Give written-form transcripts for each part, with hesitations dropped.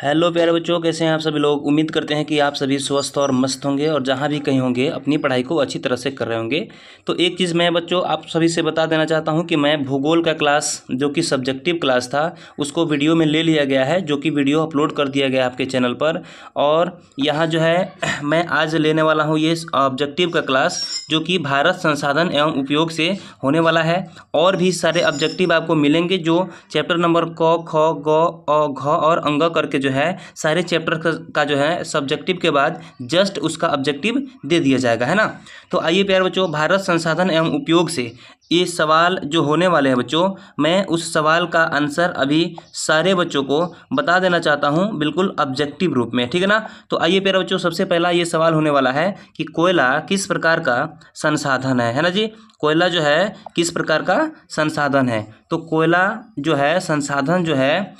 Hello प्यारे बच्चों, कैसे हैं आप सभी लोग। उम्मीद करते हैं कि आप सभी स्वस्थ और मस्त होंगे और जहां भी कहीं होंगे अपनी पढ़ाई को अच्छी तरह से कर रहे होंगे। तो एक चीज़ मैं बच्चों आप सभी से बता देना चाहता हूं कि मैं भूगोल का क्लास जो कि सब्जेक्टिव क्लास था उसको वीडियो में ले लिया गया है, जो कि वीडियो अपलोड कर दिया गया है आपके चैनल पर। और यहाँ जो है मैं आज लेने वाला हूँ ये ऑब्जेक्टिव का क्लास, जो कि भारत संसाधन एवं उपयोग से होने वाला है। और भी सारे ऑब्जेक्टिव आपको मिलेंगे जो चैप्टर नंबर क, ख, ग, अ, घ और अंग करके जो है सारे चैप्टर का जो है सब्जेक्टिव के बाद जस्ट उसका ऑब्जेक्टिव दे दिया जाएगा, है ना। तो आइए प्यारे बच्चों, भारत संसाधन एवं उपयोग से ये सवाल जो होने वाले हैं बच्चों, मैं उस सवाल का आंसर अभी सारे बच्चों को बता देना चाहता हूं बिल्कुल ऑब्जेक्टिव रूप में, ठीक है ना। तो आइए प्यारे बच्चों, सबसे पहला ये सवाल होने वाला है कि कोयला किस प्रकार का संसाधन है ना जी। कोयला जो है किस प्रकार का संसाधन है। तो कोयला जो है संसाधन जो है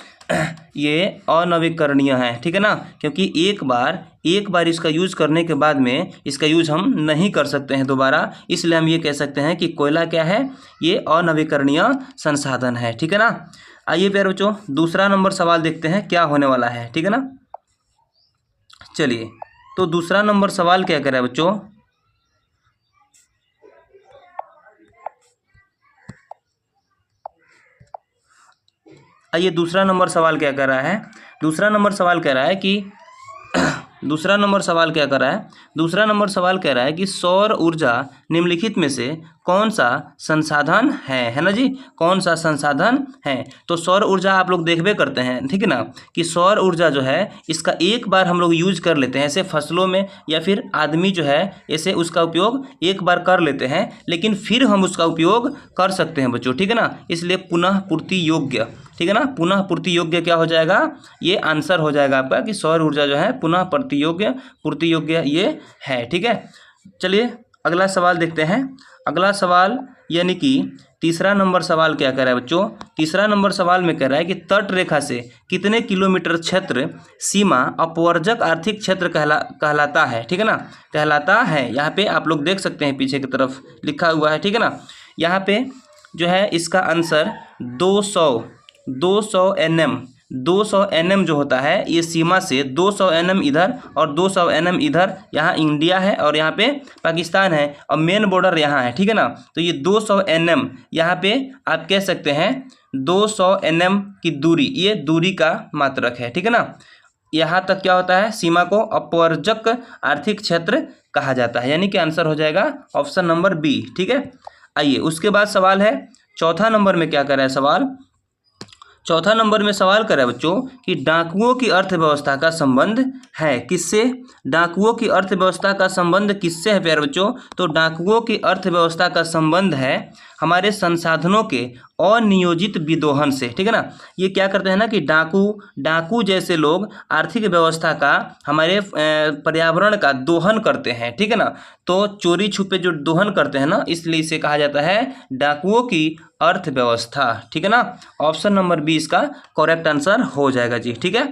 ये अनवीकरणीय है, ठीक है ना। क्योंकि एक बार इसका यूज करने के बाद में इसका यूज हम नहीं कर सकते हैं दोबारा, इसलिए हम ये कह सकते हैं कि कोयला क्या है, ये अनवीकरणीय संसाधन है, ठीक है ना। आइए प्यारे बच्चों, दूसरा नंबर सवाल देखते हैं क्या होने वाला है, ठीक है ना। चलिए, तो दूसरा नंबर सवाल क्या कह रहा है बच्चों। आइए दूसरा नंबर सवाल क्या कर रहा है। दूसरा नंबर सवाल कह रहा है कि दूसरा नंबर सवाल क्या कर रहा है। दूसरा नंबर सवाल कह रहा है कि सौर ऊर्जा निम्नलिखित में से कौन सा संसाधन है ना जी। कौन सा संसाधन है। तो सौर ऊर्जा आप लोग देखबे करते हैं, ठीक है ना, कि सौर ऊर्जा जो है इसका एक बार हम लोग यूज कर लेते हैं ऐसे फसलों में, या फिर आदमी जो है ऐसे उसका उपयोग एक बार कर लेते हैं, लेकिन फिर हम उसका उपयोग कर सकते हैं बच्चों, ठीक है ना। इसलिए पुनः पूर्ति योग्य, ठीक है ना, पुनः पूर्ति योग्य क्या हो जाएगा, ये आंसर हो जाएगा आपका कि सौर ऊर्जा जो है पुनः पूर्ति योग्य ये है, ठीक है। चलिए अगला सवाल देखते हैं। अगला सवाल यानी कि तीसरा नंबर सवाल क्या कह रहा है बच्चों। तीसरा नंबर सवाल में कह रहा है कि तट रेखा से कितने किलोमीटर क्षेत्र सीमा अपवर्जक आर्थिक क्षेत्र कहलाता है, ठीक है ना। कहलाता है, यहाँ पे आप लोग देख सकते हैं पीछे की तरफ लिखा हुआ है, ठीक है ना। यहाँ पे जो है इसका आंसर 200 NM 200 NM जो होता है ये सीमा से 200 NM इधर और 200 NM इधर, यहाँ इंडिया है और यहाँ पे पाकिस्तान है और मेन बॉर्डर यहाँ है, ठीक है ना। तो ये 200 NM यहाँ पे आप कह सकते हैं 200 NM की दूरी, ये दूरी का मात्रक है, ठीक है ना। यहाँ तक क्या होता है, सीमा को अपवर्जक आर्थिक क्षेत्र कहा जाता है, यानी कि आंसर हो जाएगा ऑप्शन नंबर बी, ठीक है। आइए उसके बाद सवाल है चौथा नंबर में क्या कर रहा है सवाल। चौथा नंबर में सवाल कर रहा है बच्चों कि डाकुओं की अर्थव्यवस्था का संबंध है किससे। डाकुओं की अर्थव्यवस्था का संबंध किससे है प्यारे बच्चों। तो डाकुओं की अर्थव्यवस्था का संबंध है हमारे संसाधनों के अनियोजित विदोहन से, ठीक है ना। ये क्या करते हैं ना कि डाकू जैसे लोग आर्थिक व्यवस्था का, हमारे पर्यावरण का दोहन करते हैं, ठीक है ना। तो चोरी छुपे जो दोहन करते हैं ना, इसलिए इसे कहा जाता है डाकुओं की अर्थव्यवस्था, ठीक है ना। ऑप्शन नंबर बी इसका करेक्ट आंसर हो जाएगा जी, ठीक है।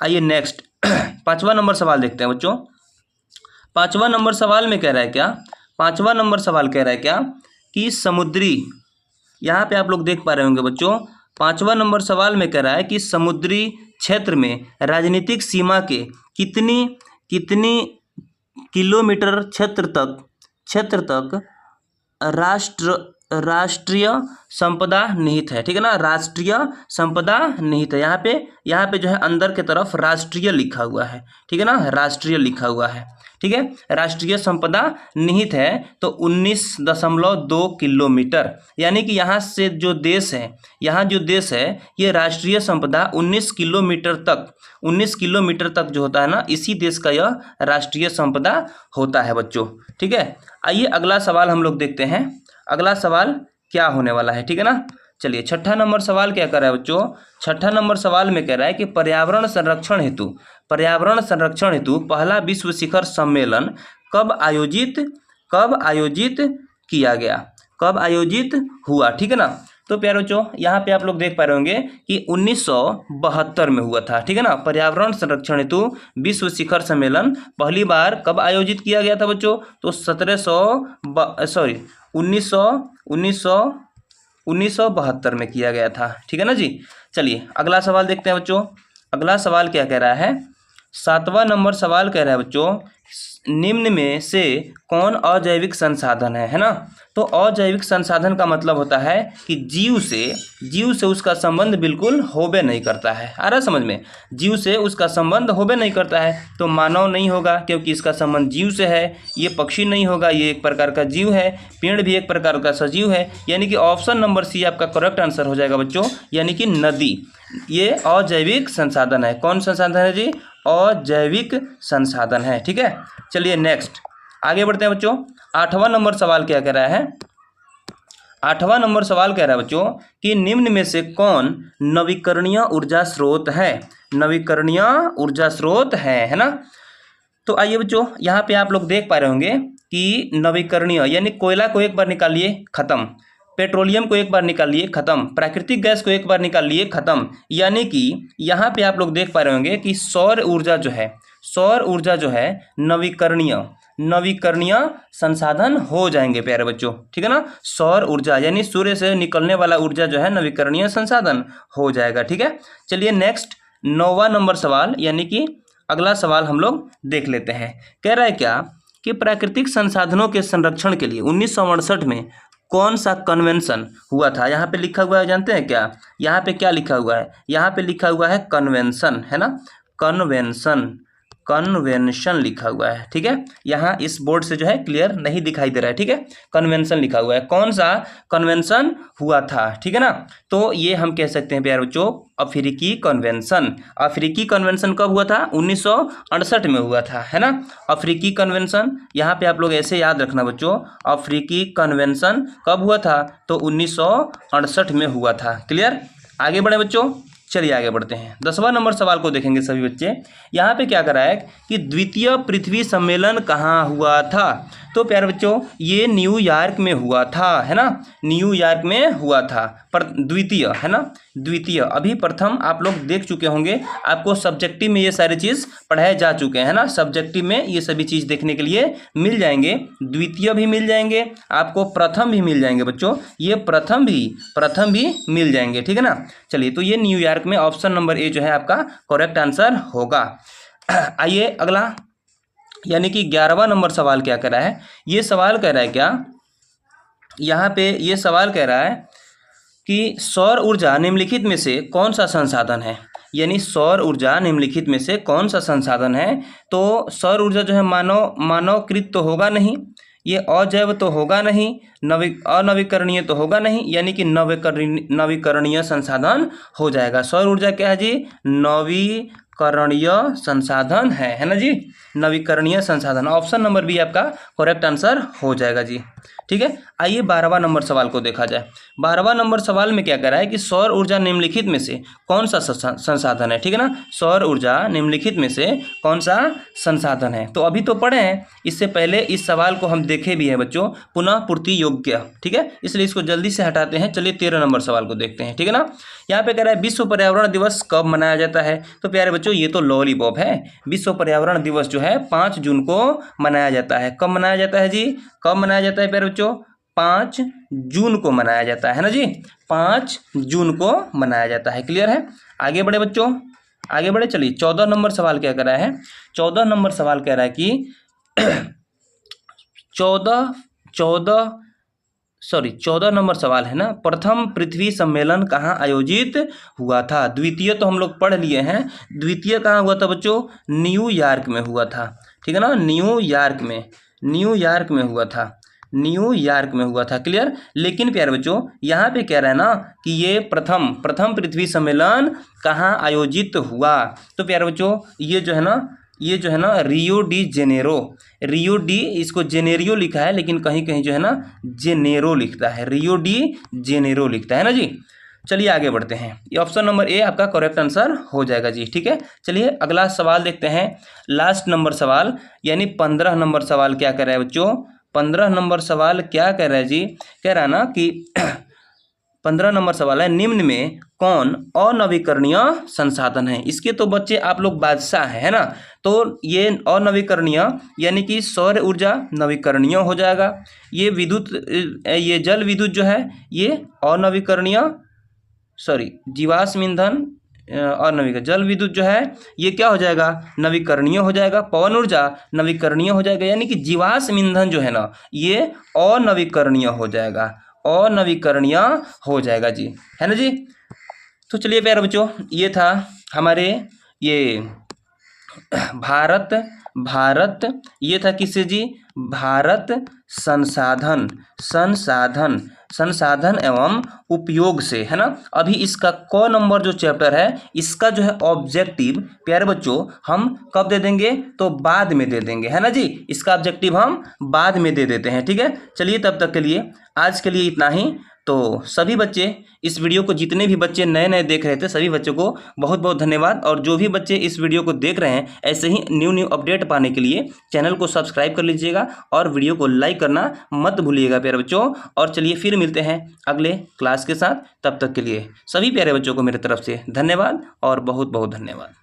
आइए नेक्स्ट पांचवा नंबर सवाल देखते हैं बच्चों। पांचवा नंबर सवाल में कह रहा है क्या, पांचवा नंबर सवाल कह रहा है क्या कि समुद्री, यहाँ पे आप लोग देख पा रहे होंगे बच्चों, पांचवा नंबर सवाल में कह रहा है कि समुद्री क्षेत्र में राजनीतिक सीमा के कितनी किलोमीटर क्षेत्र तक राष्ट्रीय संपदा निहित है, ठीक है ना। राष्ट्रीय संपदा निहित है, यहाँ पे जो है अंदर के तरफ राष्ट्रीय लिखा हुआ है, ठीक है ना, राष्ट्रीय लिखा हुआ है, ठीक है। राष्ट्रीय संपदा निहित है तो 19.2 किलोमीटर, यानी कि यहाँ से जो देश है, यहाँ जो देश है ये राष्ट्रीय संपदा 19 किलोमीटर तक जो होता है ना, इसी देश का यह राष्ट्रीय संपदा होता है बच्चों, ठीक है। आइए अगला सवाल हम लोग देखते हैं। अगला सवाल क्या होने वाला है, ठीक है ना। चलिए छठा नंबर सवाल क्या कर रहा है बच्चों। छठा नंबर सवाल में कह रहा है कि पर्यावरण संरक्षण हेतु पहला विश्व शिखर सम्मेलन कब आयोजित किया गया, कब आयोजित हुआ, ठीक है ना। तो प्यारे बच्चों यहाँ पे आप लोग देख पा रहे होंगे कि 1972 में हुआ था, ठीक है ना। पर्यावरण संरक्षण हेतु विश्व शिखर सम्मेलन पहली बार कब आयोजित किया गया था बच्चों। तो 1972 में किया गया था, ठीक है ना जी। चलिए अगला सवाल देखते हैं बच्चों। अगला सवाल क्या कह रहा है, 7वां नंबर सवाल कह रहा है बच्चों, निम्न में से कौन अजैविक संसाधन है ना। तो अजैविक संसाधन का मतलब होता है कि जीव से उसका संबंध बिल्कुल होबे नहीं करता है। आ रहा समझ में, जीव से उसका संबंध होबे नहीं करता है। तो मानव नहीं होगा क्योंकि इसका संबंध जीव से है, ये पक्षी नहीं होगा, ये एक प्रकार का जीव है, पेड़ भी एक प्रकार का सजीव है, यानी कि ऑप्शन नंबर सी आपका करेक्ट आंसर हो जाएगा बच्चों, यानी कि नदी। ये अजैविक संसाधन है। कौन संसाधन है जी, अजैविक संसाधन है। ठीक है, चलिए नेक्स्ट आगे बढ़ते हैं बच्चों। 8वां नंबर सवाल क्या कह रहा है, 8वां नंबर सवाल कह रहा है बच्चों कि निम्न में से कौन नवीकरणीय ऊर्जा स्रोत है। नवीकरणीय ऊर्जा स्रोत है ना। तो आइए बच्चों, यहाँ पे आप लोग देख पा रहे होंगे कि नवीकरणीय यानी कोयला को एक बार निकालिए खत्म, पेट्रोलियम को एक बार निकालिए खत्म, प्राकृतिक गैस को एक बार निकालिए खत्म, यानी कि यहाँ पे आप लोग देख पा रहे होंगे कि सौर ऊर्जा जो है नवीकरणीय संसाधन हो जाएंगे प्यारे बच्चों। ठीक है ना, सौर ऊर्जा यानी सूर्य से निकलने वाला ऊर्जा जो है नवीकरणीय संसाधन हो जाएगा। ठीक है, चलिए नेक्स्ट 9वां नंबर सवाल यानी कि अगला सवाल हम लोग देख लेते हैं। कह रहा है क्या कि प्राकृतिक संसाधनों के संरक्षण के लिए 1968 में कौन सा कन्वेंशन हुआ था। यहाँ पे लिखा हुआ है, जानते हैं क्या, यहाँ पे क्या लिखा हुआ है, यहाँ पे लिखा हुआ है कन्वेंशन, है ना, कन्वेंशन लिखा हुआ है। ठीक है, यहाँ इस बोर्ड से जो है क्लियर नहीं दिखाई दे रहा है। ठीक है, कन्वेंशन लिखा हुआ है, कौन सा कन्वेंशन हुआ था। ठीक है ना, तो ये हम कह सकते हैं प्यारे बच्चों अफ्रीकी कन्वेंशन। अफ्रीकी कन्वेंशन कब हुआ था, 1968 में हुआ था, है ना, अफ्रीकी कन्वेंशन। यहाँ पे आप लोग ऐसे याद रखना बच्चों, अफ्रीकी कन्वेंशन कब हुआ था, तो 1968 में हुआ था। क्लियर, आगे बढ़े बच्चों, चलिए आगे बढ़ते हैं। 10वां नंबर सवाल को देखेंगे सभी बच्चे। यहाँ पे क्या करा है कि द्वितीय पृथ्वी सम्मेलन कहाँ हुआ था। तो प्यारे बच्चों ये न्यूयॉर्क में हुआ था, है ना, न्यूयॉर्क में हुआ था। पर द्वितीय है ना, द्वितीय, अभी प्रथम आप लोग देख चुके होंगे, आपको सब्जेक्टिव में ये सारी चीज़ पढ़ाए जा चुके हैं ना, सब्जेक्टिव में ये सभी चीज़ देखने के लिए मिल जाएंगे। द्वितीय भी मिल जाएंगे, आपको प्रथम भी मिल जाएंगे बच्चों, ये प्रथम भी मिल जाएंगे। ठीक है ना, चलिए तो ये न्यूयॉर्क में ऑप्शन नंबर ए जो है आपका करेक्ट आंसर होगा। आइए अगला यानी कि 11वां नंबर सवाल क्या कह रहा है, ये सवाल कह रहा है क्या, यहाँ पे ये सवाल कह रहा है कि सौर ऊर्जा निम्नलिखित में से कौन सा संसाधन है। यानी सौर ऊर्जा निम्नलिखित में से कौन सा संसाधन है। तो सौर ऊर्जा जो है मानवकृत तो होगा नहीं, ये अजैव तो होगा नहीं, अनवीकरणीय तो होगा नहीं, यानी कि नवीकरणीय संसाधन हो जाएगा। सौर ऊर्जा क्या है जी, नवीकरणीय संसाधन है ना जी, नवीकरणीय संसाधन। ऑप्शन नंबर बी आपका करेक्ट आंसर हो जाएगा जी। ठीक है, आइए 12वां नंबर सवाल को देखा जाए। 12वां नंबर सवाल में क्या कह रहा है कि सौर ऊर्जा निम्नलिखित में से कौन सा संसाधन है। ठीक है ना, सौर ऊर्जा निम्नलिखित में से कौन सा संसाधन है। तो अभी तो पढ़े हैं, इससे पहले इस सवाल को हम देखे भी हैं बच्चों, पुनः पूर्ति योग्य। ठीक है, इसलिए इसको जल्दी से हटाते हैं। चलिए 13 नंबर सवाल को देखते हैं। ठीक है ना, यहाँ पे कह रहा है विश्व पर्यावरण दिवस कब मनाया जाता है। तो प्यारे बच्चों ये तो लॉलीपॉप है, विश्व पर्यावरण दिवस जो है 5 जून को मनाया जाता है। कब मनाया जाता है जी, कब मनाया जाता है प्यारे बच्चों, 5 जून को मनाया जाता है ना जी, 5 जून को मनाया जाता है। क्लियर है, आगे बढ़े बच्चों, आगे बढ़े। चलिए 14 नंबर सवाल क्या कर रहा है, 14 नंबर सवाल कह रहा है कि 14 नंबर सवाल है ना, प्रथम पृथ्वी सम्मेलन कहाँ आयोजित हुआ था। द्वितीय तो हम लोग पढ़ लिए हैं, द्वितीय कहाँ हुआ था बच्चों, न्यूयॉर्क में हुआ था। ठीक है ना, न्यूयॉर्क में हुआ था, न्यूयॉर्क में हुआ था। क्लियर, लेकिन प्यारे बच्चों यहाँ पे कह रहा है ना कि ये प्रथम पृथ्वी सम्मेलन कहाँ आयोजित हुआ। तो प्यारे बच्चों ये जो है ना रियो डी जेनेरो, इसको जेनेरियो लिखा है, लेकिन कहीं कहीं जो है ना जेनेरो लिखता है, रियो डी जेनेरो लिखता है ना जी। चलिए आगे बढ़ते हैं, ये ऑप्शन नंबर ए आपका करेक्ट आंसर हो जाएगा जी। ठीक है, चलिए अगला सवाल देखते हैं, लास्ट नंबर सवाल यानी 15 नंबर सवाल क्या कह रहा है बच्चों, 15 नंबर सवाल क्या कह रहा है जी, कह रहा है ना कि 15 नंबर सवाल है, निम्न में कौन अनवीकरणीय संसाधन है। इसके तो बच्चे आप लोग बादशाह है ना, तो ये अनवीकरणीय यानी कि सौर ऊर्जा नवीकरणीय हो जाएगा, ये विद्युत, ये जल विद्युत जो है ये अनवीकरणीय, जीवाश्म ईंधन और नवीकरण, जल विद्युत जो है ये क्या हो जाएगा, नवीकरणीय हो जाएगा। पवन ऊर्जा नवीकरणीय हो जाएगा, यानी कि जीवाश्म ईंधन जो है ना ये अनवीकरणीय हो जाएगा, अनवीकरणीय हो जाएगा जी, है ना जी। तो चलिए प्यारे बच्चों, ये था हमारे ये भारत ये था किससे जी, भारत संसाधन एवं उपयोग से, है ना। अभी इसका क नंबर जो चैप्टर है इसका जो है ऑब्जेक्टिव प्यारे बच्चों हम कब दे देंगे, तो बाद में दे देंगे, है ना जी। इसका ऑब्जेक्टिव हम बाद में दे देते हैं, ठीक है। चलिए तब तक के लिए आज के लिए इतना ही। तो सभी बच्चे, इस वीडियो को जितने भी बच्चे नए नए देख रहे थे सभी बच्चों को बहुत बहुत धन्यवाद। और जो भी बच्चे इस वीडियो को देख रहे हैं ऐसे ही न्यू अपडेट पाने के लिए चैनल को सब्सक्राइब कर लीजिएगा और वीडियो को लाइक करना मत भूलिएगा प्यारे बच्चों। और चलिए फिर मिलते हैं अगले क्लास के साथ, तब तक के लिए सभी प्यारे बच्चों को मेरे तरफ से धन्यवाद और बहुत बहुत धन्यवाद।